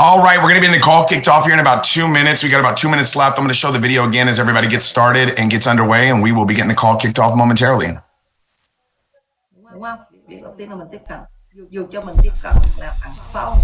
All right, we're going to be in the call kicked off here in about 2 minutes. We got about 2 minutes left. I'm going to show the video again as everybody gets started and gets underway, and we will be getting the call kicked off momentarily. Đúng không? Việc đầu tiên là mình tiếp cận. Dù cho mình tiếp cận là bằng phone.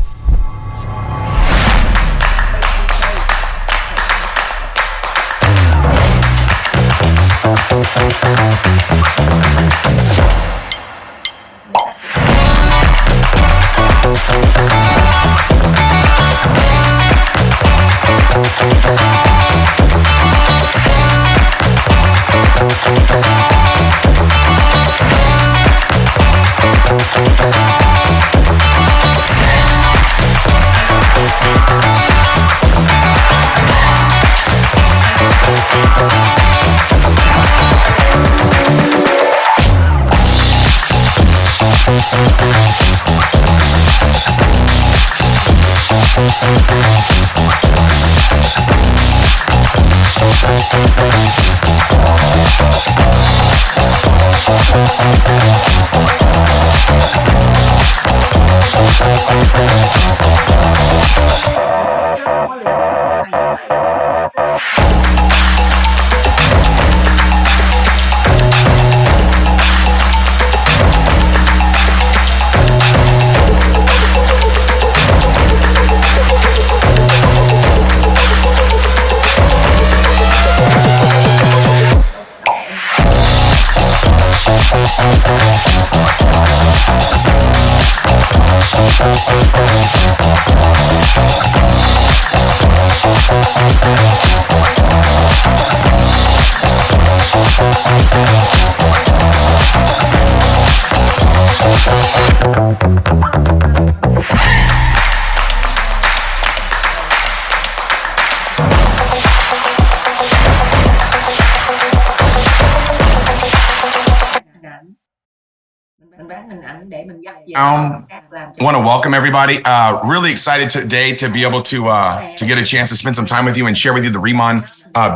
I want to welcome everybody. Really excited today to be able to get a chance to spend some time with you and share with you the Riman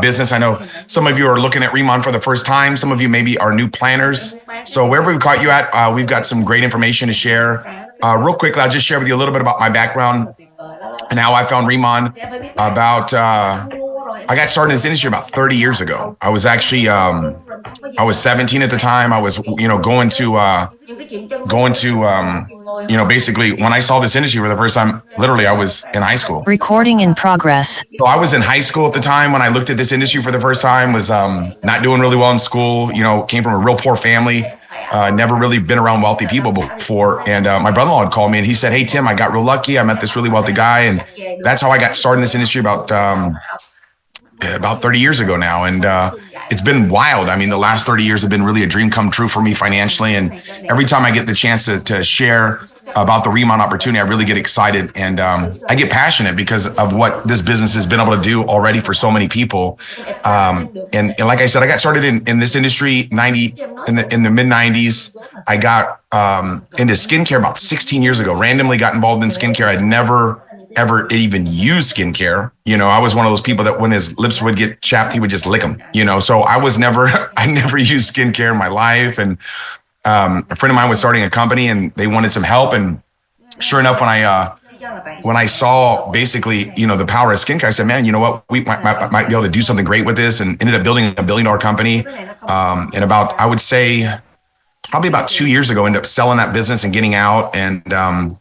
business. I know some of you are looking at Riman for the first time. Some of you maybe are new planners. So wherever we've caught you at, we've got some great information to share. Real quickly, I'll just share with you a little bit about my background and how I found Riman. I got started in this industry about 30 years ago. I was actually, I was 17 at the time. I was, basically when I saw this industry for the first time, literally I was in high school. Recording in progress. So I was in high school at the time when I looked at this industry for the first time, was not doing really well in school, came from a real poor family. Never really been around wealthy people before. And my brother-in-law had called me and he said, "Hey, Tim, I got real lucky. I met this really wealthy guy." And that's how I got started in this industry about about 30 years ago now. And it's been wild. I mean, the last 30 years have been really a dream come true for me financially. And every time I get the chance to share about the Riman opportunity, I really get excited and I get passionate because of what this business has been able to do already for so many people. And like I said, I got started in this industry in the mid 90s. I got into skincare about 16 years ago, randomly got involved in skincare. I'd never ever even used skincare. I was one of those people that when his lips would get chapped, he would just lick them, so I never used skincare in my life. And a friend of mine was starting a company and they wanted some help. And sure enough, when I saw basically, the power of skincare, I said, man, you know what, we might be able to do something great with this, and ended up building a $1 billion company. And I would say probably about 2 years ago, ended up selling that business and getting out. And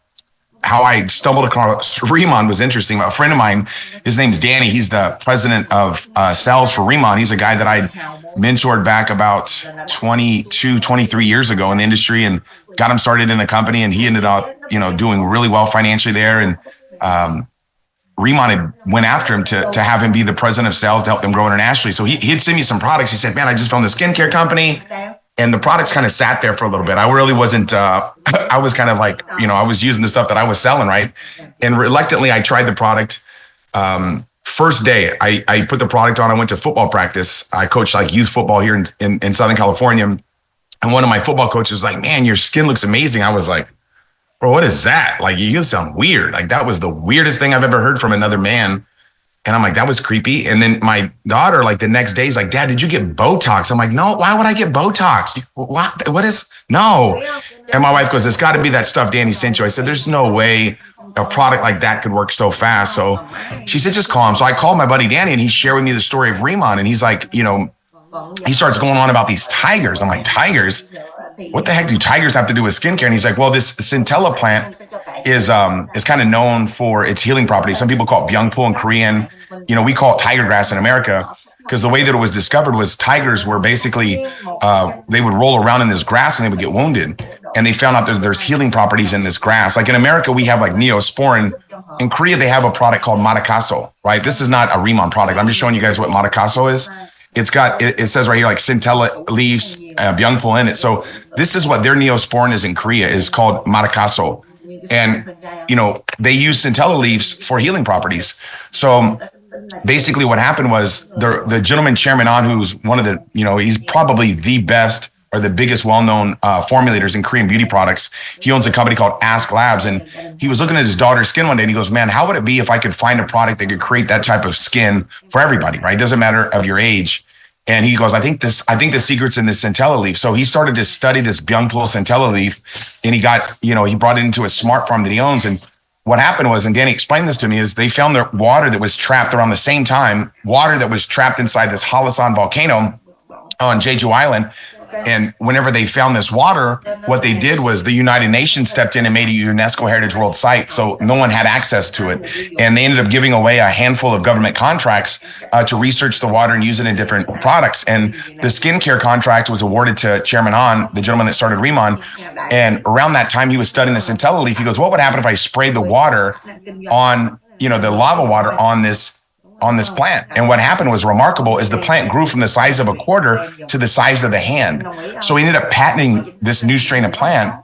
how I stumbled across Riman was interesting. A friend of mine, his name's Danny. He's the president of sales for Riman. He's a guy that I mentored back about 22, 23 years ago in the industry and got him started in a company. And he ended up, doing really well financially there. And Riman had went after him to have him be the president of sales to help them grow internationally. So he'd send me some products. He said, man, I just found this skincare company. And the products kind of sat there for a little bit. I really wasn't, I was kind of like, I was using the stuff that I was selling, right? And reluctantly, I tried the product. First day, I put the product on. I went to football practice. I coached like youth football here in Southern California. And one of my football coaches was like, man, your skin looks amazing. I was like, bro, what is that? Like, you sound weird. Like, that was the weirdest thing I've ever heard from another man. And I'm like, that was creepy. And then my daughter, like the next day, is like, Dad, did you get Botox? I'm like, no, why would I get Botox? What is, no. And my wife goes, it's got to be that stuff Danny sent you. I said, there's no way a product like that could work so fast. So she said, just call him. So I called my buddy Danny and he shared with me the story of Riman. And he's like, he starts going on about these tigers. I'm like, tigers? What the heck do tigers have to do with skincare? And he's like, well, this centella plant is kind of known for its healing properties. Some people call it byungpul in Korean. We call it tiger grass in America because the way that it was discovered was tigers were basically, they would roll around in this grass and they would get wounded. And they found out that there's healing properties in this grass. Like in America, we have like Neosporin. In Korea, they have a product called Matakaso, right? This is not a Riman product. I'm just showing you guys what Matakaso is. It says right here, like centella leaves, byungpul in it. So this is what their Neosporin is in Korea, is called Matakaso. And, they use centella leaves for healing properties. So basically what happened was the gentleman, Chairman An, who's one of the, he's probably the best or the biggest well-known formulators in Korean beauty products. He owns a company called Ask Labs. And he was looking at his daughter's skin one day and he goes, man, how would it be if I could find a product that could create that type of skin for everybody, right? It doesn't matter of your age. And he goes, I think the secret's in this centella leaf. So he started to study this byungpul centella leaf, and he got, he brought it into a smart farm that he owns. And what happened was, and Danny explained this to me, is they found the water that was trapped around the same time, water that was trapped inside this Halasan volcano on Jeju Island. And whenever they found this water, what they did was the United Nations stepped in and made a UNESCO Heritage World Site. So no one had access to it. And they ended up giving away a handful of government contracts to research the water and use it in different products. And the skincare contract was awarded to Chairman An, the gentleman that started Riman. And around that time, he was studying the centella leaf. He goes, what would happen if I sprayed the water on, the lava water on this plant? And what happened was remarkable, is the plant grew from the size of a quarter to the size of the hand. So he ended up patenting this new strain of plant,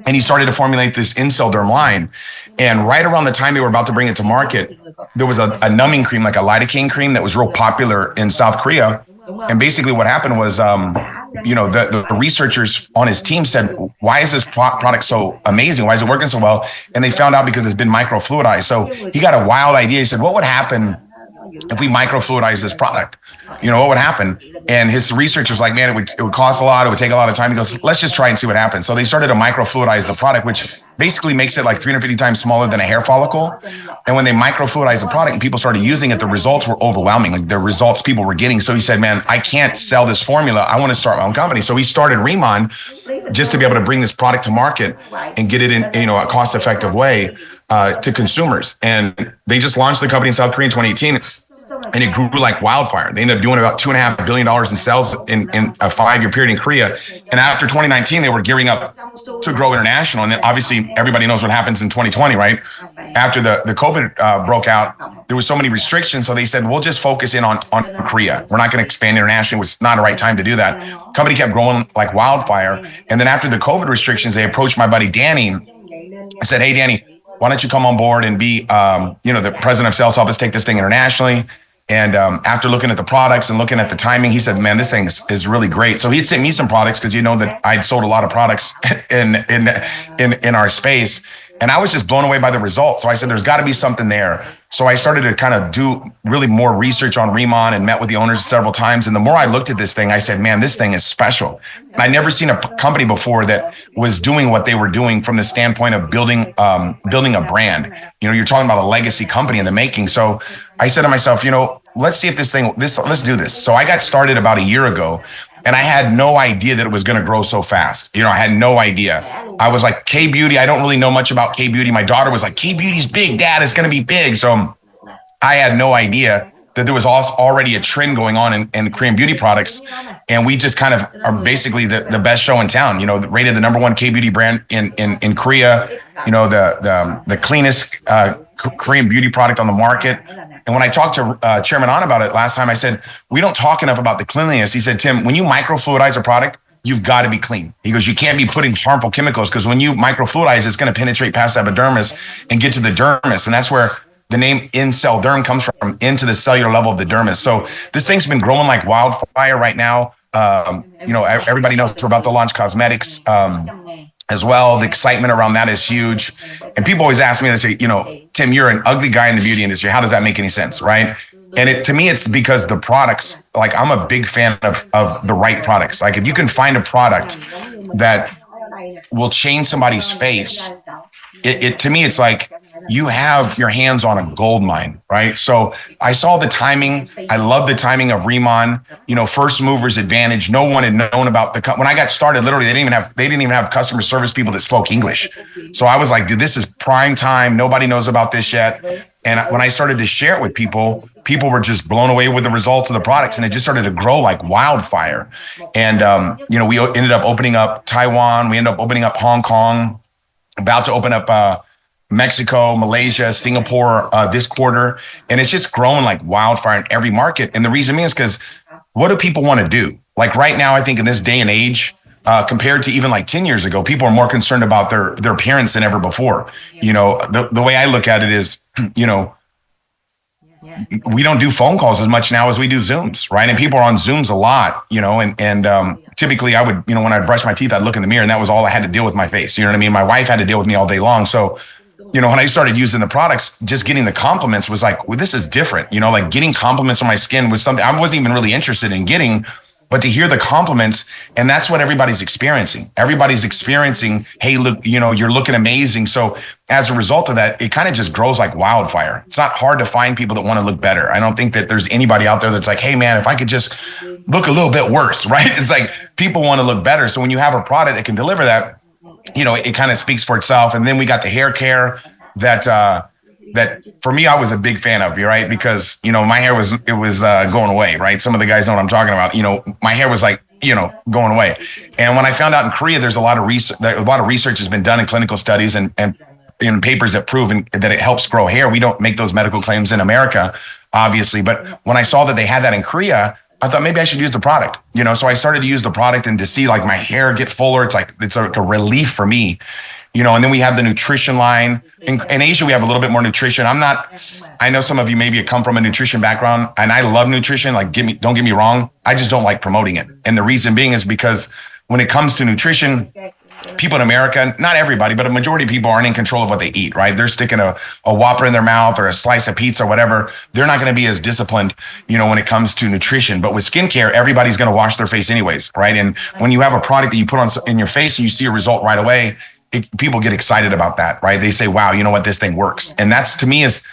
and he started to formulate this in-cell derm line. And right around the time they were about to bring it to market, there was a numbing cream, like a lidocaine cream, that was real popular in South Korea. And basically what happened was, the researchers on his team said, why is this product so amazing? Why is it working so well? And they found out because it's been microfluidized. So he got a wild idea. He said, what would happen if we microfluidize this product? What would happen? And his researchers like, man, it would cost a lot. It would take a lot of time. He goes, let's just try and see what happens. So they started to microfluidize the product, which basically makes it like 350 times smaller than a hair follicle. And when they microfluidized the product and people started using it, the results were overwhelming. Like the results people were getting. So he said, man, I can't sell this formula. I want to start my own company. So he started Riman just to be able to bring this product to market and get it in, a cost-effective way to consumers. And they just launched the company in South Korea in 2018. and it grew like wildfire. They ended up doing about $2.5 billion in sales in a 5-year period in Korea. And after 2019, they were gearing up to grow international. And then obviously everybody knows what happens in 2020, right? After the COVID broke out, there was so many restrictions. So they said, we'll just focus in on Korea. We're not going to expand internationally. It was not the right time to do that. Company kept growing like wildfire. And then after the COVID restrictions, they approached my buddy Danny. I said, hey, Danny, why don't you come on board and be, the president of sales, help us take this thing internationally. And after looking at the products and looking at the timing, he said, man, this thing is really great. So he'd sent me some products because that I'd sold a lot of products in our space. And I was just blown away by the results. So I said, there's got to be something there. So I started to kind of do really more research on Riman and met with the owners several times. And the more I looked at this thing, I said, man, this thing is special. And I'd never seen a company before that was doing what they were doing from the standpoint of building a brand. You're talking about a legacy company in the making. So I said to myself, let's see if let's do this. So I got started about a year ago. And I had no idea that it was going to grow so fast. I had no idea. I was like, K-Beauty, I don't really know much about K-Beauty. My daughter was like, K-Beauty's big, Dad, it's going to be big. So I had no idea that there was already a trend going on in Korean beauty products. And we just kind of are basically the best show in town, rated the #1 K-Beauty brand in Korea, the cleanest Korean beauty product on the market. And when I talked to Chairman An about it last time, I said, we don't talk enough about the cleanliness. He said, Tim, when you microfluidize a product, you've got to be clean. He goes, you can't be putting harmful chemicals because when you microfluidize, it's going to penetrate past the epidermis and get to the dermis. And that's where the name in-cell derm comes from, into the cellular level of the dermis. So this thing's been growing like wildfire right now. Everybody knows we're about to launch cosmetics as well. The excitement around that is huge. And people always ask me, they say, Tim, you're an ugly guy in the beauty industry. How does that make any sense, right? And to me, it's because the products, like I'm a big fan of the right products. Like if you can find a product that will change somebody's face, it to me, it's like you have your hands on a gold mine, right? So I saw the timing. I love the timing of Riman, first movers advantage. No one had known about when I got started, literally, they didn't even have customer service people that spoke English. So I was like, dude, this is prime time. Nobody knows about this yet. And when I started to share it with people were just blown away with the results of the products. And it just started to grow like wildfire. And, we ended up opening up Taiwan. We ended up opening up Hong Kong, about to open up Mexico, Malaysia, Singapore this quarter. And it's just growing like wildfire in every market. And the reason being is because what do people want to do? Like right now, I think in this day and age, compared to even like 10 years ago, people are more concerned about their appearance than ever before. The way I look at it is, we don't do phone calls as much now as we do Zooms, right? And people are on Zooms a lot, and typically I would, when I'd brush my teeth, I'd look in the mirror and that was all I had to deal with my face. You know what I mean? My wife had to deal with me all day long. So, when I started using the products, just getting the compliments was like, well, this is different. Like getting compliments on my skin was something I wasn't even really interested in getting, but to hear the compliments, and that's what everybody's experiencing. Everybody's experiencing, hey, look, you're looking amazing. So as a result of that, it kind of just grows like wildfire. It's not hard to find people that want to look better. I don't think that there's anybody out there that's like, hey man, if I could just look a little bit worse, right? It's like people want to look better. So when you have a product that can deliver that, it kind of speaks for itself. And then we got the hair care that for me, I was a big fan of, right? Because, my hair was going away, right? Some of the guys know what I'm talking about. My hair was like, going away. And when I found out in Korea, there's a lot of research has been done in clinical studies and in papers that prove that it helps grow hair. We don't make those medical claims in America, obviously. But when I saw that they had that in Korea, I thought maybe I should use the product, so I started to use the product and to see like my hair get fuller. It's like a relief for me, and then we have the nutrition line. In Asia, we have a little bit more nutrition. I know some of you maybe come from a nutrition background and I love nutrition. Like don't get me wrong. I just don't like promoting it. And the reason being is because when it comes to nutrition, people in America, not everybody, but a majority of people aren't in control of what they eat, right? They're sticking a Whopper in their mouth or a slice of pizza or whatever. They're not going to be as disciplined, when it comes to nutrition. But with skincare, everybody's going to wash their face anyways, right? And when you have a product that you put on in your face and you see a result right away, people get excited about that, right? They say, wow, you know what, this thing works. And that's, to me, is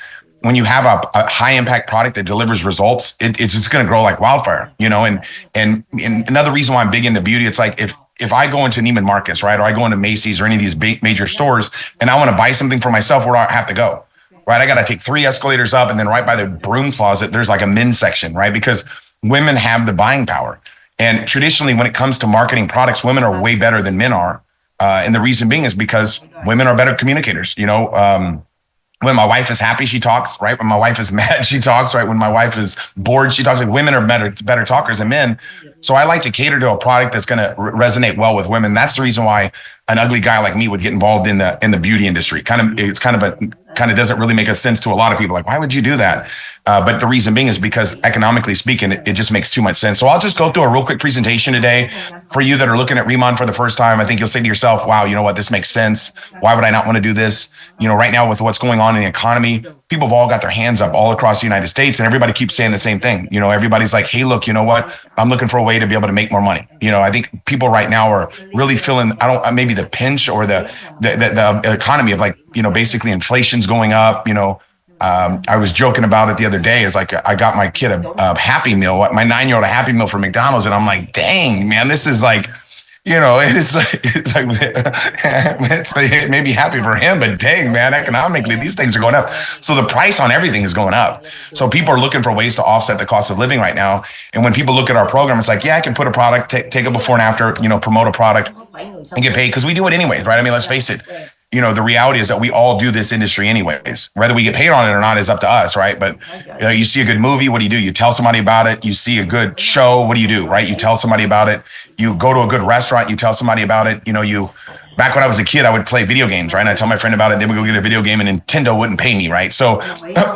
when you have a high impact product that delivers results, it's just going to grow like wildfire, and another reason why I'm big into beauty, it's like if I go into Neiman Marcus, right, or I go into Macy's or any of these major stores and I want to buy something for myself, where do I have to go? right? I got to take 3 escalators up, and then right by the broom closet, there's like a men's section, right? Because women have the buying power. And traditionally, when it comes to marketing products, women are way better than men are. And the reason being is because women are better communicators. When my wife is happy, she talks, right? When my wife is mad, she talks, right? When my wife is bored, she talks. Like, women are better talkers than men. So I like to cater to a product that's going to resonate well with women. That's the reason why an ugly guy like me would get involved in the beauty industry. Kind of doesn't really make a sense to a lot of people. Like, why would you do that? But the reason being is because economically speaking, it just makes too much sense. So I'll just go through a real quick presentation today for you that are looking at Riman for the first time. I think you'll say to yourself, wow, you know what? This makes sense. Why would I not want to do this? Right now with what's going on in the economy, people have all got their hands up all across the United States, and everybody keeps saying the same thing. Everybody's like, hey, look, you know what? I'm looking for a way to be able to make more money. I think people right now are really feeling, maybe the pinch or the economy of, like, basically inflation's going up. I was joking about it the other day. Is like, I got my kid a Happy Meal, my 9-year-old a Happy Meal from McDonald's, and I'm like, dang, man, this is like, it's like it may be happy for him, but dang, man, economically, these things are going up. So the price on everything is going up. So people are looking for ways to offset the cost of living right now. And when people look at our program, it's like, yeah, I can put a product, take a before and after, promote a product and get paid, because we do it anyways, right? I mean, let's face it. The reality is that we all do this industry anyways. Whether we get paid on it or not is up to us, right? But you see a good movie, what do? You tell somebody about it. You see a good show, what do? Right? You tell somebody about it. You go to a good restaurant, you tell somebody about it. Back when I was a kid, I would play video games, right? And I tell my friend about it. Then we go get a video game, and Nintendo wouldn't pay me, right? So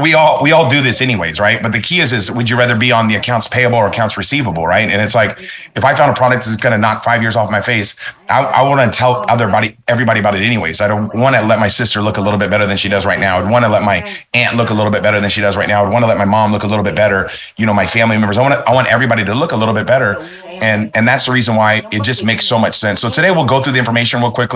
we all do this anyways, right? But the key is would you rather be on the accounts payable or accounts receivable, right? And it's like, if I found a product that's going to knock 5 years off my face, I want to tell everybody about it anyways. I don't want to let my sister look a little bit better than she does right now. I'd want to let my aunt look a little bit better than she does right now. I'd want to let my mom look a little bit better. My family members. I want everybody to look a little bit better. And that's the reason why it just makes so much sense. So today we'll go through the information real quickly.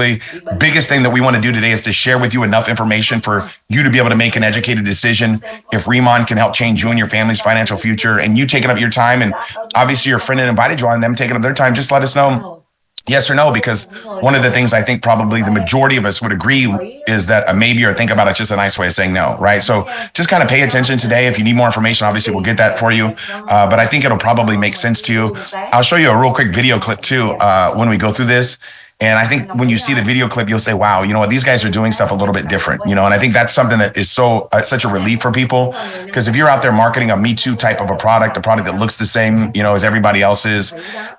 Biggest thing that we want to do today is to share with you enough information for you to be able to make an educated decision. If Riman can help change you and your family's financial future, and you taking up your time, and obviously your friend invited you on, them taking up their time, just let us know yes or no, because one of the things I think probably the majority of us would agree is that a maybe or think about it just a nice way of saying no, right? So just kind of pay attention today. If you need more information, obviously we'll get that for you. But I think it'll probably make sense to you. I'll show you a real quick video clip too when we go through this. And I think when you see the video clip, you'll say, wow, you know what, these guys are doing stuff a little bit different, and I think that's something that is such a relief for people, because if you're out there marketing a Me Too type of a product that looks the same, as everybody else's,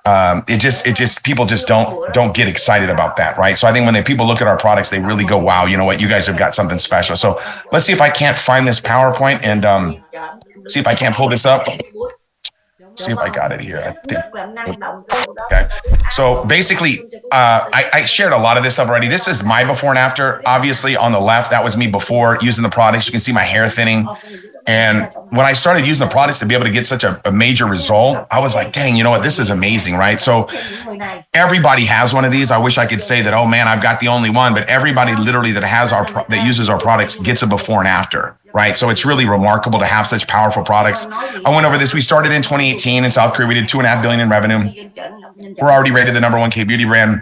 it just people just don't get excited about that, right? So I think when people look at our products, they really go, wow, you know what, you guys have got something special. So let's see if I can't find this PowerPoint and see if I can't pull this up. See if I got it here. I think. Okay. So basically, I shared a lot of this stuff already. This is my before and after. Obviously, on the left, that was me before using the products. You can see my hair thinning. And when I started using the products to be able to get such a major result, I was like, dang, you know what? This is amazing, right? So everybody has one of these. I wish I could say that, oh man, I've got the only one, but everybody literally that uses our products gets a before and after, right? So it's really remarkable to have such powerful products. I went over this. We started in 2018 in South Korea. We did $2.5 billion in revenue. We're already rated the #1 K-beauty brand.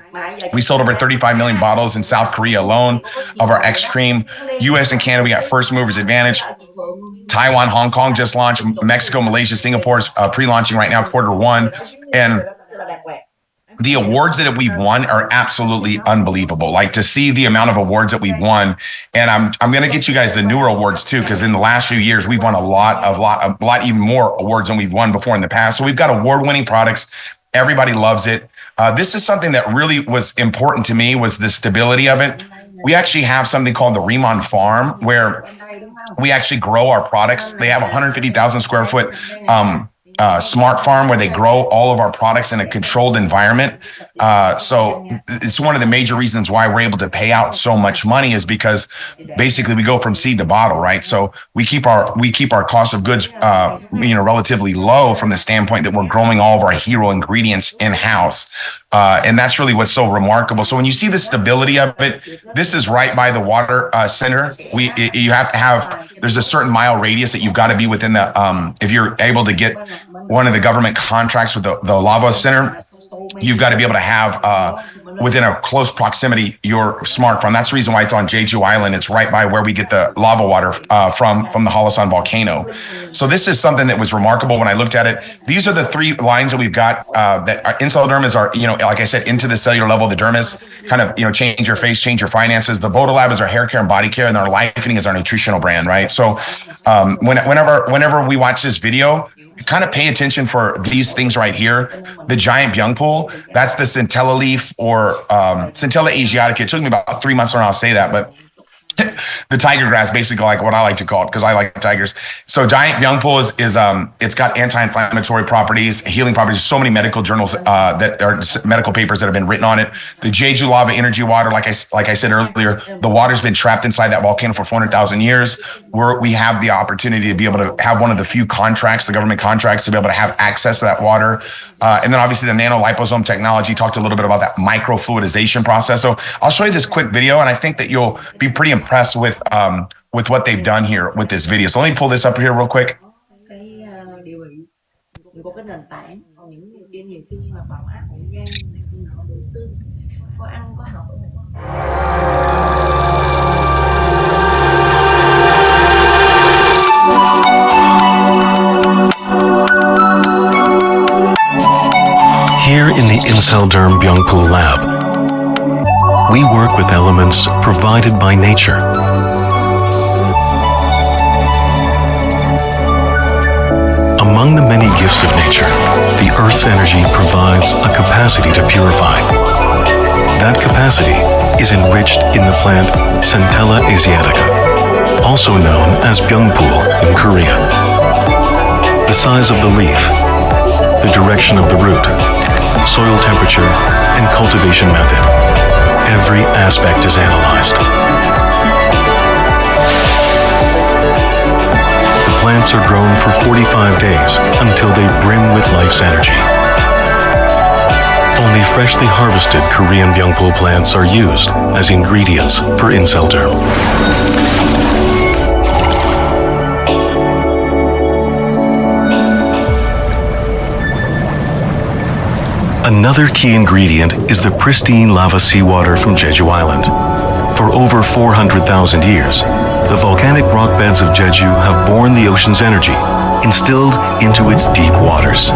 We sold over 35 million bottles in South Korea alone of our X Cream. US and Canada, we got first movers advantage. Taiwan, Hong Kong just launched. Mexico, Malaysia, Singapore is pre-launching right now, Q1. And the awards that we've won are absolutely unbelievable. Like, to see the amount of awards that we've won, and I'm going to get you guys the newer awards too, because in the last few years we've won a lot even more awards than we've won before in the past. So we've got award-winning products. Everybody loves it. This is something that really was important to me, was the stability of it. We actually have something called the Riman Farm, where we actually grow our products. They have 150,000 square foot smart farm where they grow all of our products in a controlled environment. So it's one of the major reasons why we're able to pay out so much money, is because basically we go from seed to bottle, right? So we keep our cost of goods, relatively low, from the standpoint that we're growing all of our hero ingredients in-house. And that's really what's so remarkable. So when you see the stability of it, this is right by the water center. You have to have, there's a certain mile radius that you've got to be within the, if you're able to get one of the government contracts with the lava center, you've got to be able to have within a close proximity your smartphone. That's the reason why it's on Jeju Island. It's right by where we get the lava water from the Halasan volcano. So this is something that was remarkable when I looked at it. These are the three lines that we've got that our insel derm is our, like I said, into the cellular level, the dermis, kind of, change your face, change your finances. The Boda Lab is our hair care and body care, and our Lifening is our nutritional brand, right? So whenever we watch this video, kind of pay attention for these things right here. The giant byung pool, that's the centella leaf or centella asiatica. It took me about 3 months to learn how to say that, but the tiger grass, basically, like what I like to call it, because I like tigers. So giant byung pool is it's got anti-inflammatory properties, healing properties. So many medical journals that are medical papers that have been written on it. The Jeju lava energy water, like I said earlier, the water's been trapped inside that volcano for 400,000 years. We have the opportunity to be able to have one of the few contracts, the government contracts, to be able to have access to that water. And then obviously the nanoliposome technology, talked a little bit about that microfluidization process. So I'll show you this quick video, and I think that you'll be pretty impressed with what they've done here with this video. So let me pull this up here real quick. Có cái nền tảng, còn những người kia nhiều khi mà bảo áp hậu gian họ đầu tư có ăn có học. Here in the Inselderm Byungpool Lab, we work with elements provided by nature. Among the many gifts of nature, the Earth's energy provides a capacity to purify. That capacity is enriched in the plant Centella asiatica, also known as Byungpool in Korea. The size of the leaf, the direction of the root, soil temperature, and cultivation method. Every aspect is analyzed. The plants are grown for 45 days until they brim with life's energy. Only freshly harvested Korean Byungpool plants are used as ingredients for Inselderm. Another key ingredient is the pristine lava seawater from Jeju Island. For over 400,000 years, the volcanic rock beds of Jeju have borne the ocean's energy, instilled into its deep waters.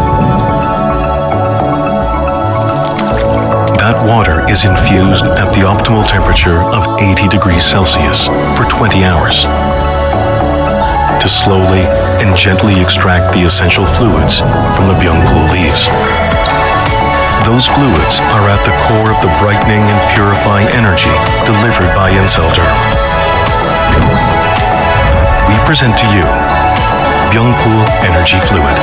That water is infused at the optimal temperature of 80 degrees Celsius for 20 hours to slowly and gently extract the essential fluids from the Byungpool leaves. Those fluids are at the core of the brightening and purifying energy delivered by Inselderm. We present to you Byungpool Energy Fluid.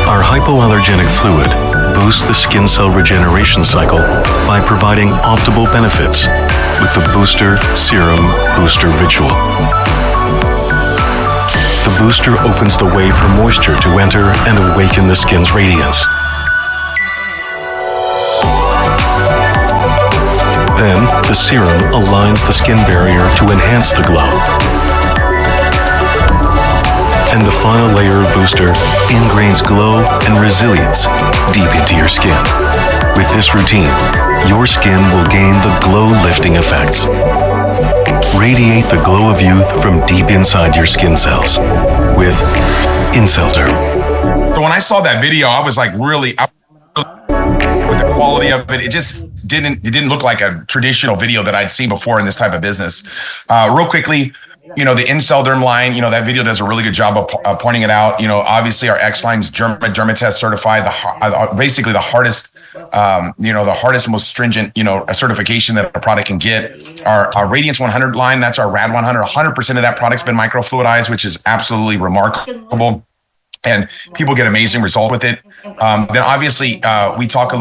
Our hypoallergenic fluid boosts the skin cell regeneration cycle by providing optimal benefits with the Booster Serum Booster Ritual. The booster opens the way for moisture to enter and awaken the skin's radiance. Then, the serum aligns the skin barrier to enhance the glow. And the final layer of booster ingrains glow and resilience deep into your skin. With this routine, your skin will gain the glow-lifting effects. Radiate the glow of youth from deep inside your skin cells with Inselderm. So when I saw that video, I was like really with the quality of it. It just didn't look like a traditional video that I'd seen before in this type of business. Real quickly, the Inselderm line, that video does a really good job of pointing it out. Obviously our X line's Dermatest certified, basically the hardest, the hardest, most stringent, certification that a product can get. Our Radiance 100 line, that's our Rad 100. 100% of that product's been microfluidized, which is absolutely remarkable. And people get amazing results with it. Then obviously I talked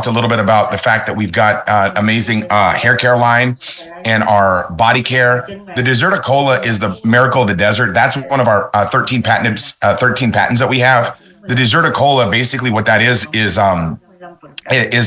a little bit about the fact that we've got amazing hair care line and our body care. The Deserta Cola is the miracle of the desert. That's one of our 13 patents that we have. The Deserta Cola, basically what that is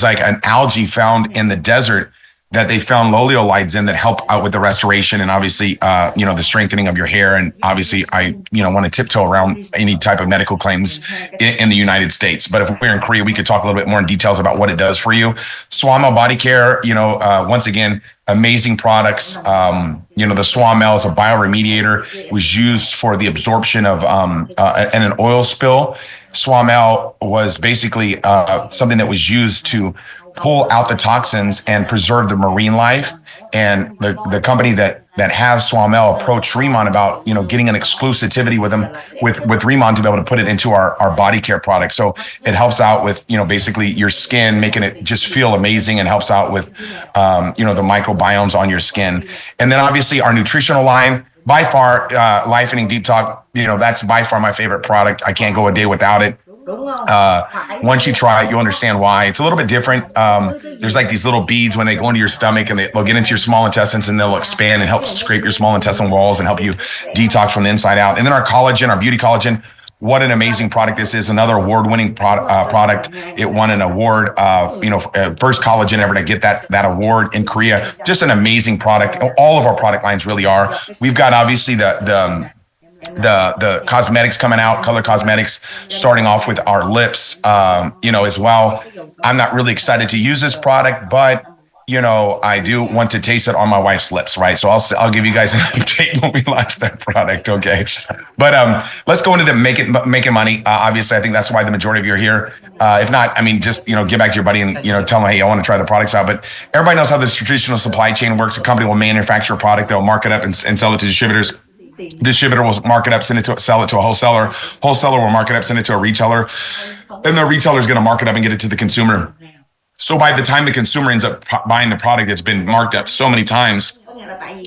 like an algae found in the desert that they found loliolides in that help out with the restoration and obviously, the strengthening of your hair. And obviously, I, want to tiptoe around any type of medical claims in the United States. But if we're in Korea, we could talk a little bit more in details about what it does for you. Swamel Body Care, once again, amazing products. The Swamel is a bioremediator. It was used for the absorption of an oil spill. Swamel was basically something that was used to pull out the toxins and preserve the marine life. And the company that has Swamel approached Riman about, getting an exclusivity with them, with Riman to be able to put it into our body care product. So it helps out with, basically your skin, making it just feel amazing, and helps out with, the microbiomes on your skin. And then obviously our nutritional line, by far, Lifening Deep Talk, that's by far my favorite product. I can't go a day without it. Once you try it, you'll understand why. It's a little bit different. There's like these little beads when they go into your stomach, and they'll get into your small intestines, and they'll expand and help scrape your small intestinal walls and help you detox from the inside out. And then our collagen, our beauty collagen. What an amazing product this is. Another award-winning product. It won an award, first collagen ever to get that award in Korea. Just an amazing product. All of our product lines really are. We've got obviously the cosmetics coming out, color cosmetics, starting off with our lips, as well. I'm not really excited to use this product, but I do want to taste it on my wife's lips, right? So I'll give you guys an update when we launch that product, okay? But let's go into the making money. Obviously, I think that's why the majority of you are here. If not, just get back to your buddy and tell them, hey, I want to try the products out. But everybody knows how this traditional supply chain works. A company will manufacture a product, they'll mark it up and sell it to distributors. Distributor will mark it up, sell it to a wholesaler. Wholesaler will mark it up, send it to a retailer. Then the retailer is going to mark it up and get it to the consumer. So by the time the consumer ends up buying the product that's been marked up so many times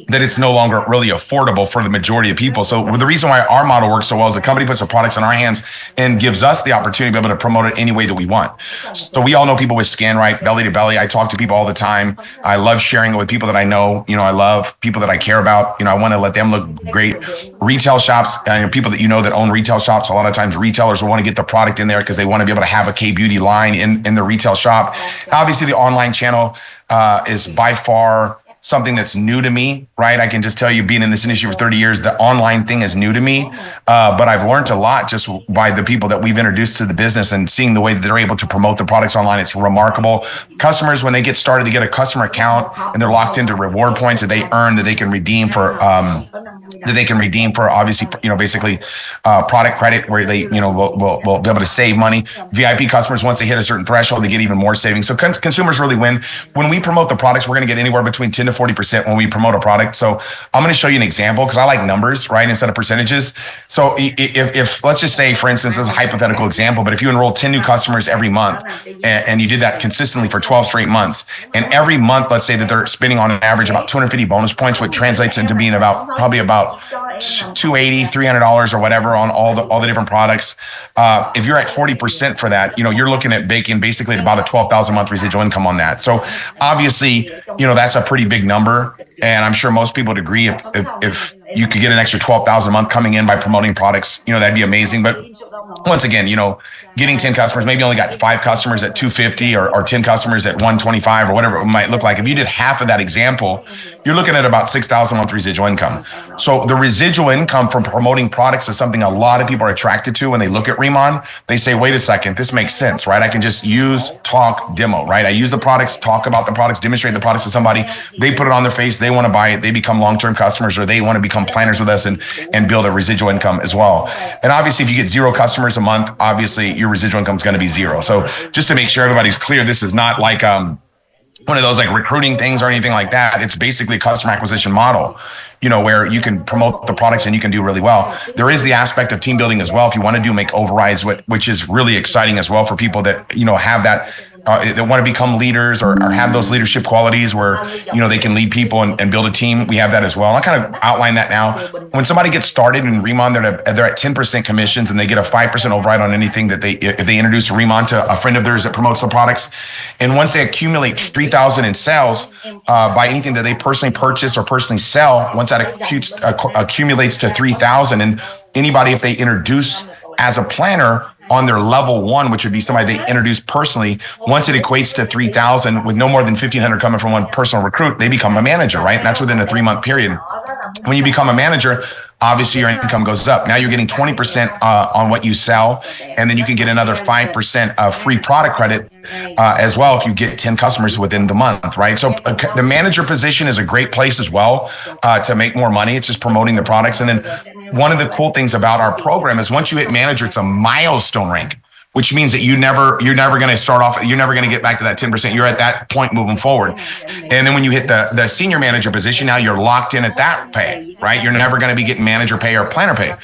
that it's no longer really affordable for the majority of people. So the reason why our model works so well is the company puts the products in our hands and gives us the opportunity to be able to promote it any way that we want. So we all know people with skin, right? Belly to belly. I talk to people all the time. I love sharing it with people that I know. I love people that I care about. I want to let them look great. Retail shops, people that that own retail shops, a lot of times retailers will want to get the product in there because they want to be able to have a K-beauty line in the retail shop. Obviously, the online channel is by far something that's new to me, right? I can just tell you, being in this industry for 30 years, the online thing is new to me. But I've learned a lot just by the people that we've introduced to the business and seeing the way that they're able to promote the products online. It's remarkable. Customers, when they get started, they get a customer account and they're locked into reward points that they earn that they can redeem for obviously, basically product credit where they, will be able to save money. VIP customers, once they hit a certain threshold, they get even more savings. So consumers really win. When we promote the products, we're going to get anywhere between 10 to 40% when we promote a product. So I'm going to show you an example because I like numbers, right, instead of percentages. So if let's just say, for instance, this is a hypothetical example, but if you enroll 10 new customers every month and you did that consistently for 12 straight months, and every month, let's say that they're spending on average about 250 bonus points, which translates into being probably about $280, $300 or whatever on all the different products. If you're at 40% for that, you're looking at making basically about a 12,000 month residual income on that. So obviously, that's a pretty big number. And I'm sure most people would agree if you could get an extra 12,000 a month coming in by promoting products, that'd be amazing. But once again, getting 10 customers, maybe you only got 5 customers at 250 or 10 customers at 125 or whatever it might look like. If you did half of that example, you're looking at about 6,000 a month residual income. So the residual income from promoting products is something a lot of people are attracted to when they look at Riman. They say, wait a second, this makes sense, right? I can just use, talk, demo, right? I use the products, talk about the products, demonstrate the products to somebody. They put it on their face. They want to buy it. They become long-term customers, or they want to become planners with us and build a residual income as well. And obviously, if you get 0 customers a month, obviously your residual income is going to be 0. So just to make sure everybody's clear, this is not like one of those like recruiting things or anything like that. It's basically a customer acquisition model, where you can promote the products and you can do really well. There is the aspect of team building as well. If you want to make overrides, which is really exciting as well for people that, have that, that want to become leaders or have those leadership qualities where, they can lead people and build a team. We have that as well. I kind of outline that now. When somebody gets started in Riman, they're at 10% commissions and they get a 5% override on anything that if they introduce Riman to a friend of theirs that promotes the products. And once they accumulate 3,000 in sales by anything that they personally purchase or personally sell, once that accumulates to 3,000, and anybody, if they introduce as a planner on their level one, which would be somebody they introduced personally. Once it equates to 3,000 with no more than 1,500 coming from one personal recruit, they become a manager, right? And that's within a 3-month period. When you become a manager, obviously your income goes up. Now you're getting 20% on what you sell, and then you can get another 5% of free product credit as well if you get 10 customers within the month, right? So the manager position is a great place as well to make more money. It's just promoting the products. And then one of the cool things about our program is once you hit manager, it's a milestone rank, which means that you're never going to start off, you're never going to get back to that 10%. You're at that point moving forward. And then when you hit the senior manager position, now you're locked in at that pay, right? You're never going to be getting manager pay or planner pay,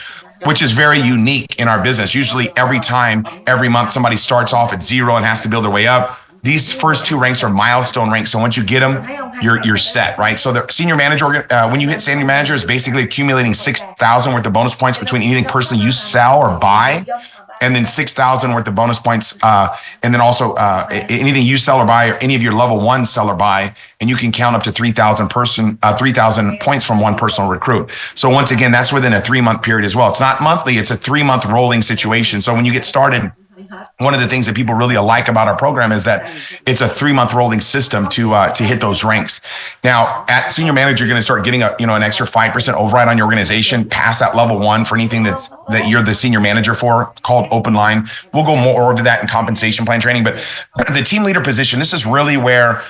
which is very unique in our business. Usually every month, somebody starts off at 0 and has to build their way up. These first 2 ranks are milestone ranks. So once you get them, you're set, right? So the senior manager, when you hit senior manager, is basically accumulating 6,000 worth of bonus points between anything personally you sell or buy, and then 6,000 worth of bonus points. And then also anything you sell or buy, or any of your level 1 sell or buy, and you can count up to 3,000 points from one personal recruit. So once again, that's within a 3-month period as well. It's not monthly, it's a 3-month rolling situation. So when you get started, one of the things that people really like about our program is that it's a 3-month rolling system to hit those ranks. Now, at senior manager, you're going to start getting an extra 5% override on your organization past that level 1 for anything that you're the senior manager for. It's called open line. We'll go more over that in compensation plan training. But the team leader position, this is really where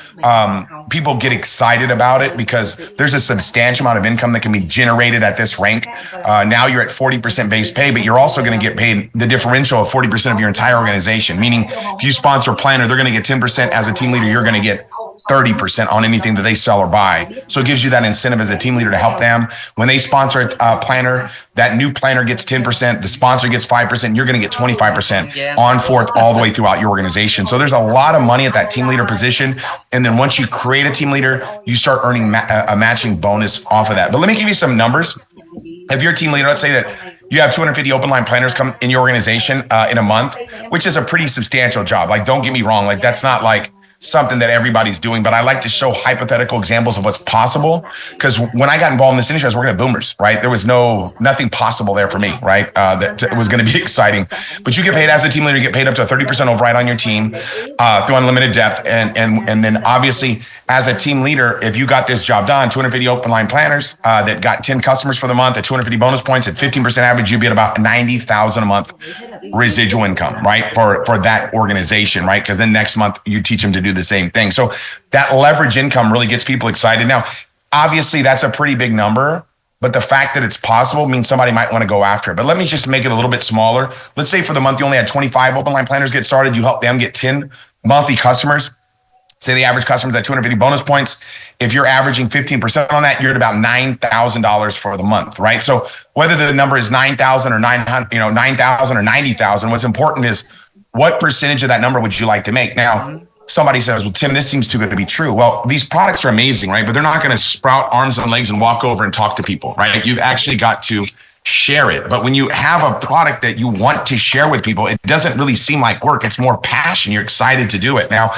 people get excited about it, because there's a substantial amount of income that can be generated at this rank. Now you're at 40% base pay, but you're also going to get paid the differential of 40% of your entire organization, meaning if you sponsor a planner, they're going to get 10%. As a team leader, you're going to get 30% on anything that they sell or buy. So it gives you that incentive as a team leader to help them. When they sponsor a planner, that new planner gets 10%, the sponsor gets 5%, you're going to get 25% on forth all the way throughout your organization. So there's a lot of money at that team leader position. And then once you create a team leader, you start earning a matching bonus off of that. But let me give you some numbers. If you're a team leader, let's say that you have 250 open line planners come in your organization in a month, which is a pretty substantial job. Like, don't get me wrong. Like, that's not like something that everybody's doing, but I like to show hypothetical examples of what's possible. Because when I got involved in this industry, I was working at Boomers, right? There was nothing possible there for me, right? That it was going to be exciting. But you get paid as a team leader, you get paid up to a 30% override on your team through unlimited depth. And then obviously, as a team leader, if you got this job done, 250 open line planners that got 10 customers for the month at 250 bonus points at 15% average, you'd be at about $90,000 a month residual income, right? For that organization, right? Because then next month you teach them to do the same thing. So that leverage income really gets people excited. Now, obviously that's a pretty big number, but the fact that it's possible means somebody might want to go after it. But let me just make it a little bit smaller. Let's say for the month, you only had 25 open line planners get started. You help them get 10 monthly customers. Say the average customer's at 250 bonus points. If you're averaging 15% on that, you're at about $9,000 for the month, right? So whether the number is 9,000 or 9,000 or 90,000, what's important is what percentage of that number would you like to make? Now, somebody says, well, Tim, this seems too good to be true. Well, these products are amazing, right? But they're not going to sprout arms and legs and walk over and talk to people, right? You've actually got to share it. But when you have a product that you want to share with people, it doesn't really seem like work. It's more passion. You're excited to do it. Now,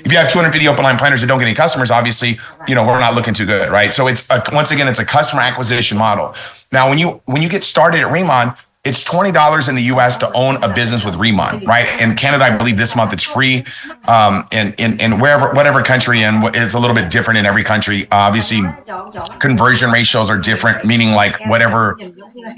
if you have 250 open line planners that don't get any customers, obviously, we're not looking too good, right? So once again, it's a customer acquisition model. Now, when you get started at Riman, it's $20 in the US to own a business with Riman, right? In Canada, I believe this month it's free. And whatever country, and it's a little bit different in every country. Obviously, conversion ratios are different, meaning like whatever,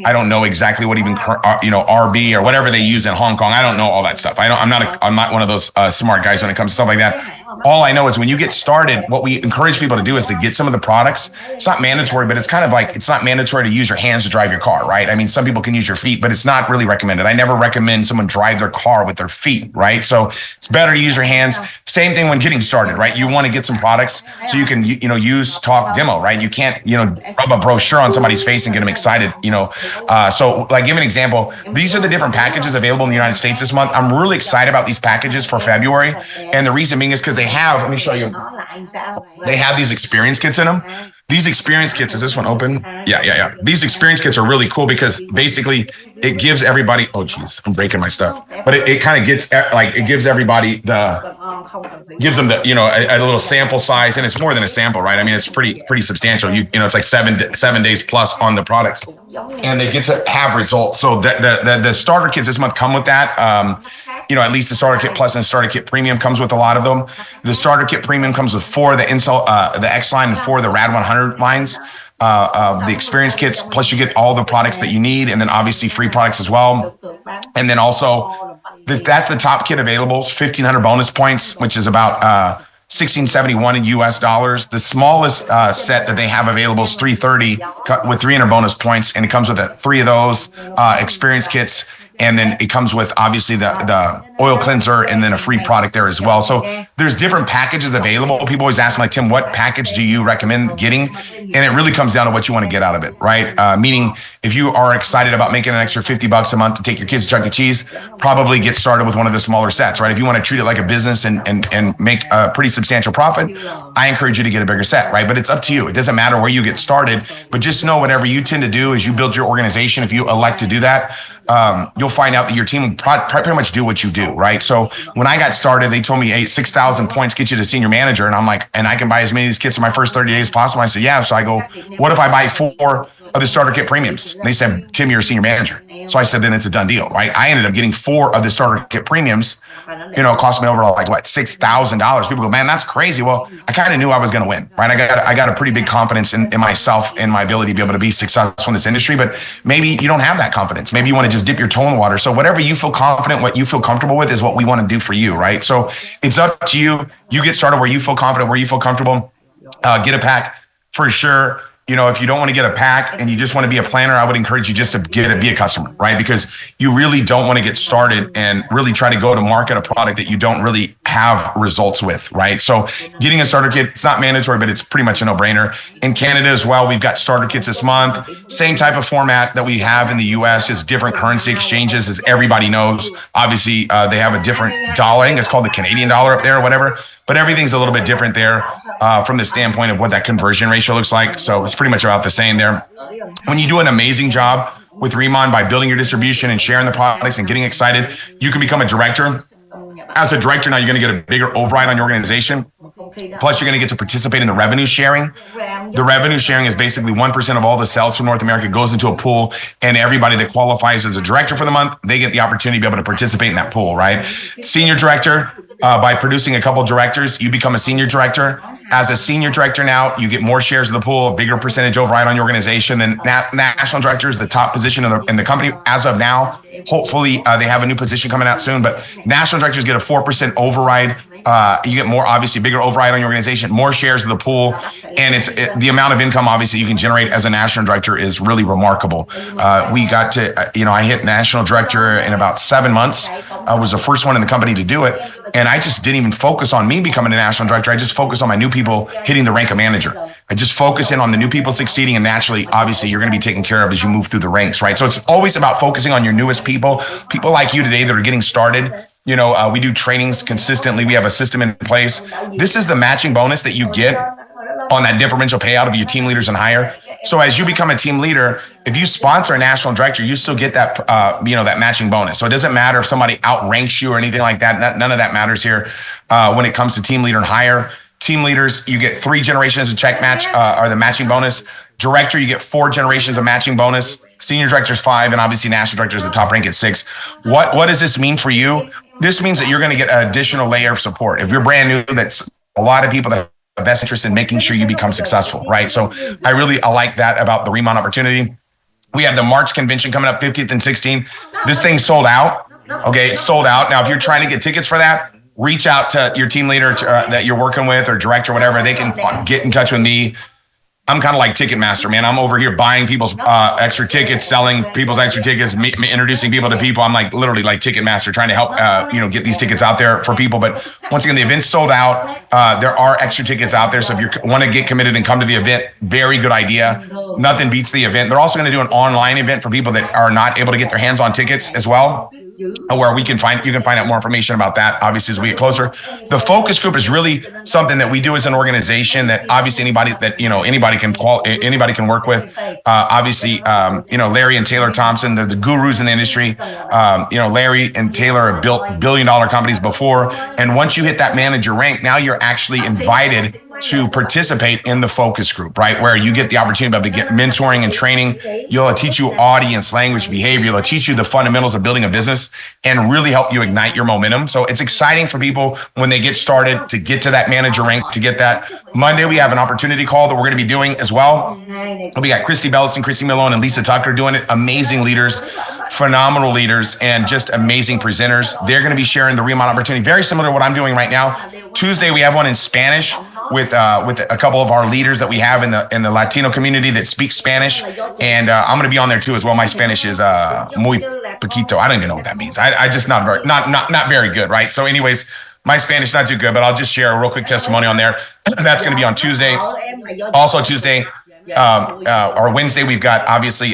I don't know exactly what even, RB or whatever they use in Hong Kong. I don't know all that stuff. I'm not one of those smart guys when it comes to stuff like that. All I know is when you get started, what we encourage people to do is to get some of the products. It's not mandatory, but it's kind of like, it's not mandatory to use your hands to drive your car, right? I mean, some people can use your feet, but it's not really recommended. I never recommend someone drive their car with their feet, right? So it's better to use your hands. Same thing when getting started, right? You want to get some products so you can, use, talk, demo, right? You can't, rub a brochure on somebody's face and get them excited, So like, give an example. These are the different packages available in the United States this month. I'm really excited about these packages for February. And the reason being is because let me show you, they have these experience kits in them. these experience kits, is this one open? Yeah. These experience kits are really cool because basically it gives everybody, oh geez, I'm breaking my stuff. But it kind of gets like, it gives everybody gives them the, a little sample size, and it's more than a sample, right? I mean, it's pretty substantial. It's like 7 days plus on the products, and they get to have results. So the starter kits this month come with that. At least the starter kit plus and the starter kit premium comes with a lot of them. The starter kit premium comes with 4 of the the X line and 4 of the Rad 100 lines. The experience kits, plus you get all the products that you need, and then obviously free products as well. And then also, that's the top kit available, 1,500 bonus points, which is about 1671 in US dollars. The smallest set that they have available is 330 with 300 bonus points, and it comes with 3 of those experience kits. And then it comes with obviously the oil cleanser and then a free product there as well. So there's different packages available. People always ask me, like, Tim, what package do you recommend getting? And it really comes down to what you want to get out of it, right? Meaning, if you are excited about making an extra $50 a month to take your kids to Chuck E. Cheese, probably get started with one of the smaller sets, right? If you want to treat it like a business and make a pretty substantial profit, I encourage you to get a bigger set, right? But it's up to you. It doesn't matter where you get started, but just know whatever you tend to do as you build your organization, if you elect to do that, you'll find out that your team will pretty much do what you do, right? So when I got started, they told me, hey, 6,000 points get you to senior manager. And I'm like, and I can buy as many of these kits in my first 30 days possible. I said, yeah. So I go, what if I buy 4 of the starter kit premiums? And they said, Tim, you're a senior manager. So I said, then it's a done deal, right? I ended up getting 4 of the starter kit premiums. It cost me over like what, $6,000. People go, man, that's crazy. Well, I kind of knew I was going to win, right? I got a pretty big confidence in myself and my ability to be able to be successful in this industry. But maybe you don't have that confidence. Maybe you want to just dip your toe in the water. So whatever you feel confident, what you feel comfortable with is what we want to do for you, right? So it's up to you. You get started where you feel confident, where you feel comfortable. Get a pack for sure. If you don't want to get a pack and you just want to be a planner, I would encourage you just to be a customer, right? Because you really don't want to get started and really try to go to market a product that you don't really have results with, right? So getting a starter kit, it's not mandatory, but it's pretty much a no-brainer. In Canada as well, we've got starter kits this month. Same type of format that we have in the US, just different currency exchanges, as everybody knows. Obviously, they have a different dollar. I think it's called the Canadian dollar up there or whatever. But everything's a little bit different there from the standpoint of what that conversion ratio looks like. So it's pretty much about the same there. When you do an amazing job with Riman by building your distribution and sharing the products and getting excited, you can become a director. As a director, now you're going to get a bigger override on your organization. Plus, you're going to get to participate in the revenue sharing. The revenue sharing is basically 1% of all the sales from North America goes into a pool, and everybody that qualifies as a director for the month, they get the opportunity to be able to participate in that pool, right? Senior director, by producing a couple directors, you become a senior director. As a senior director now, you get more shares of the pool, a bigger percentage override on your organization. Then national director is the top position in the company as of now. Hopefully, they have a new position coming out soon, but national directors get a 4% override. You get more, obviously, bigger override on your organization, more shares of the pool, and the amount of income, obviously, you can generate as a national director is really remarkable. We got to, I hit national director in about 7 months. I was the first one in the company to do it, and I just didn't even focus on me becoming a national director. I just focused on my new people hitting the rank of manager. I just focus in on the new people succeeding, and naturally, obviously, you're going to be taken care of as you move through the ranks, right? So it's always about focusing on your newest people like you today that are getting started. We do trainings consistently. We have a system in place. This is the matching bonus that you get on that differential payout of your team leaders and higher. So as you become a team leader, if you sponsor a national director, you still get that, that matching bonus. So it doesn't matter if somebody outranks you or anything like that. None of that matters here when it comes to team leader and higher. Team leaders, you get 3 generations of check match or the matching bonus. Director, you get 4 generations of matching bonus. Senior director is 5, and obviously national director is the top rank at 6. What does this mean for you? This means that you're going to get an additional layer of support. If you're brand new, that's a lot of people that have the best interest in making sure you become successful, right? So I like that about the Riman opportunity. We have the March convention coming up, 15th and 16th. This thing's sold out. Okay, it's sold out. Now, if you're trying to get tickets for that, reach out to your team leader that you're working with or director, whatever. They can get in touch with me. I'm kind of like Ticketmaster, man. I'm over here buying people's extra tickets, selling people's extra tickets, introducing people to people. I'm like literally like Ticketmaster, trying to help get these tickets out there for people. But once again, the event's sold out. There are extra tickets out there. So if you want to get committed and come to the event, very good idea. Nothing beats the event. They're also going to do an online event for people that are not able to get their hands on tickets as well. where you can find out more information about that, obviously, as we get closer. The focus group is really something that we do as an organization that obviously anybody can work with. Obviously, Larry and Taylor Thompson, they're the gurus in the industry. Larry and Taylor have built billion-dollar companies before, and once you hit that manager rank, now you're actually invited to participate in the focus group, right? Where you get the opportunity to get mentoring and training. You'll teach you audience, language, behavior. They'll teach you the fundamentals of building a business and really help you ignite your momentum. So it's exciting for people when they get started to get to that manager rank, to get that. Monday, we have an opportunity call that we're going to be doing as well. We got Christy Bellison, Christy Malone, and Lisa Tucker doing it. Amazing leaders, phenomenal leaders, and just amazing presenters. They're going to be sharing the Riman opportunity, very similar to what I'm doing right now. Tuesday, we have one in Spanish with a couple of our leaders that we have in the Latino community that speak Spanish, and I'm going to be on there too as well. My Spanish is muy poquito. I don't even know what that means. I just not very good, right? So, anyways, my Spanish is not too good, but I'll just share a real quick testimony on there. That's going to be on Tuesday. Also Tuesday. Or Wednesday, we've got obviously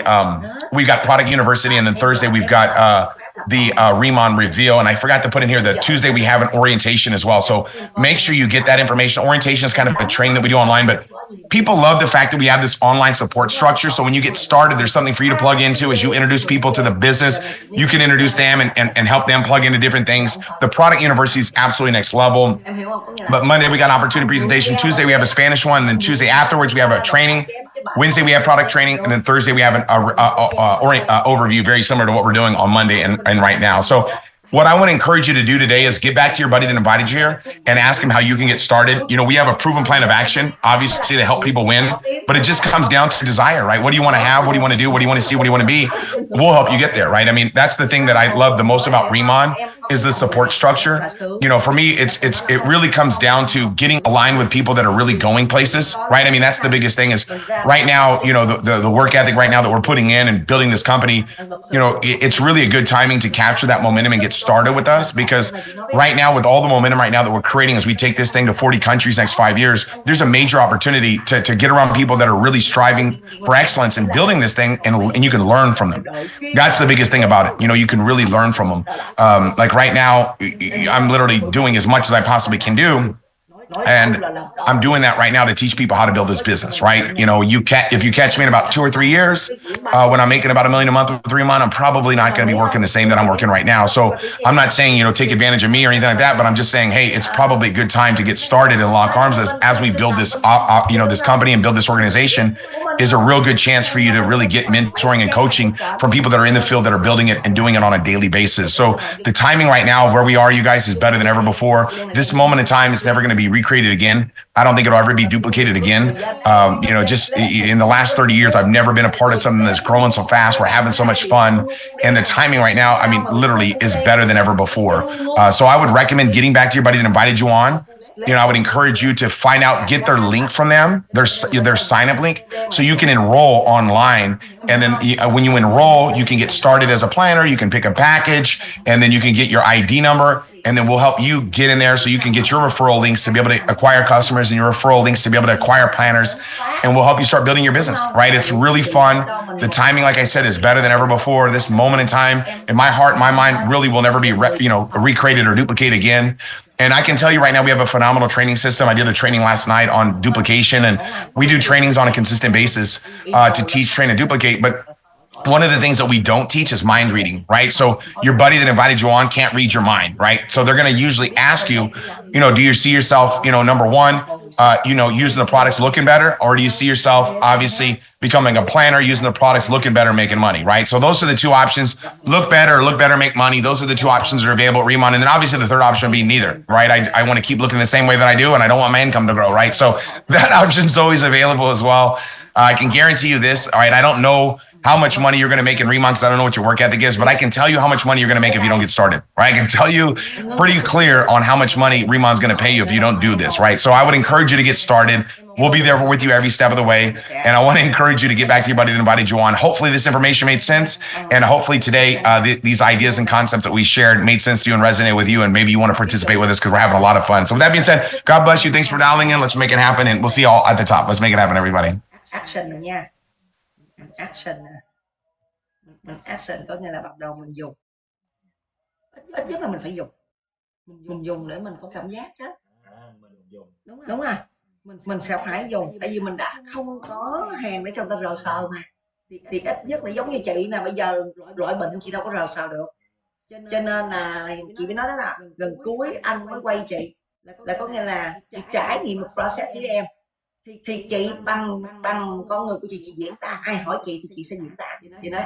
we've got Product University, and then Thursday we've got the Riman Reveal. And I forgot to put in here that Tuesday we have an orientation as well. So make sure you get that information. Orientation is kind of a training that we do online, but people love the fact that we have this online support structure. So when you get started, there's something for you to plug into as you introduce people to the business. You can introduce them and help them plug into different things. The Product University is absolutely next level. But Monday, we got an opportunity presentation. Tuesday, we have a Spanish one. And then Tuesday afterwards, we have a training. Wednesday, we have product training. And then Thursday, we have an overview very similar to what we're doing on Monday and right now. So what I want to encourage you to do today is get back to your buddy that invited you here and ask him how you can get started. We have a proven plan of action, obviously, to help people win, but it just comes down to desire, right? What do you want to have? What do you want to do? What do you want to see? What do you want to be? We'll help you get there, right? I mean, that's the thing that I love the most about Riman is the support structure. For me, it really comes down to getting aligned with people that are really going places, right? I mean, that's the biggest thing is right now, the work ethic right now that we're putting in and building this company, it's really a good timing to capture that momentum and get started with us, because right now, with all the momentum right now that we're creating as we take this thing to 40 countries next 5 years, there's a major opportunity to get around people that are really striving for excellence and building this thing, and you can learn from them. That's the biggest thing about it. You can really learn from them. Like right now, I'm literally doing as much as I possibly can do. And I'm doing that right now to teach people how to build this business, right? If you catch me in about 2 or 3 years, when I'm making about $1 million a month with Riman, I'm probably not going to be working the same that I'm working right now. So I'm not saying, take advantage of me or anything like that, but I'm just saying, hey, it's probably a good time to get started and lock arms as we build this, this company and build this organization. Is a real good chance for you to really get mentoring and coaching from people that are in the field that are building it and doing it on a daily basis. So the timing right now of where we are, you guys, is better than ever before. This moment in time is never going to be recreated again. I don't think it'll ever be duplicated again. Just in the last 30 years, I've never been a part of something that's growing so fast. We're having so much fun. And the timing right now, I mean, literally is better than ever before. So I would recommend getting back to your buddy that invited you on. I would encourage you to get their link from them, their sign-up link, so you can enroll online. And then when you enroll, you can get started as a planner. You can pick a package, and then you can get your ID number. And then we'll help you get in there so you can get your referral links to be able to acquire customers and your referral links to be able to acquire planners. And we'll help you start building your business, right? It's really fun. The timing, like I said, is better than ever before. This moment in time, in my heart, my mind, really will never be recreated or duplicated again. And I can tell you right now, we have a phenomenal training system. I did a training last night on duplication, and we do trainings on a consistent basis to teach, train, and duplicate. But one of the things that we don't teach is mind reading, right? So your buddy that invited you on can't read your mind, right? So they're going to usually ask you, do you see yourself, number one, using the products looking better, or do you see yourself obviously becoming a planner, using the products looking better, making money, right? So those are the two options: look better, make money. Those are the two options that are available at Riman. And then obviously the third option would be neither, right? I want to keep looking the same way that I do, and I don't want my income to grow, right? So that option is always available as well. I can guarantee you this, all right? I don't know how much money you're going to make in Riman because I don't know what your work ethic is, but I can tell you how much money you're going to make if you don't get started, right? I can tell you pretty clear on how much money Riman's going to pay you if you don't do this, right? So I would encourage you to get started. We'll be there with you every step of the way. And I want to encourage you to get back to your buddy that invited you on. Hopefully this information made sense. And hopefully today, these ideas and concepts that we shared made sense to you and resonate with you. And maybe you want to participate with us because we're having a lot of fun. So with that being said, God bless you. Thanks for dialing in. Let's make it happen. And we'll see you all at the top. Let's make it happen, everybody. Action nha. Action. Action có nghĩa là bắt đầu mình dùng ít nhất là mình phải dùng, mình dùng để mình có cảm giác đó. Đúng rồi, mình sẽ phải dùng, tại vì mình đã không có hàng để cho người ta rờ sờ mà, thì ít nhất là giống như chị nè, bây giờ loại bệnh chị đâu có rờ sờ được, cho nên là chị mới nói đó là gần cuối anh mới quay chị, là có nghĩa là chị trải nghiệm một process với em, thì chị bằng bằng con người của chị diễn tả, ai hỏi chị thì chị sẽ diễn tả, chị nói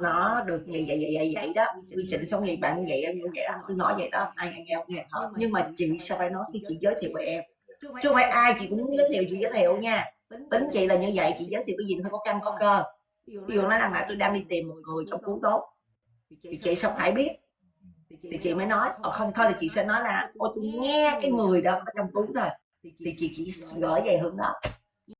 nó được vậy đó, quy trình sống vậy, bạn như vậy đó, tôi nói vậy đó, ai nghe không nghe thôi, nhưng mà chị sẽ phải nói khi chị giới thiệu về em, chứ không phải ai chị cũng muốn giới thiệu, chị giới thiệu nha, tính chị là như vậy, chị giới thiệu cái gì nó phải có căn có cơ. Ví dụ nói rằng là tôi đang đi tìm một người trong cứu tốt, thì chị sao phải biết, thì chị mới nói, không thôi thì chị sẽ nói là ôi tôi nghe cái người đó có trong cứu thôi, thì chị chỉ gửi về hướng đó.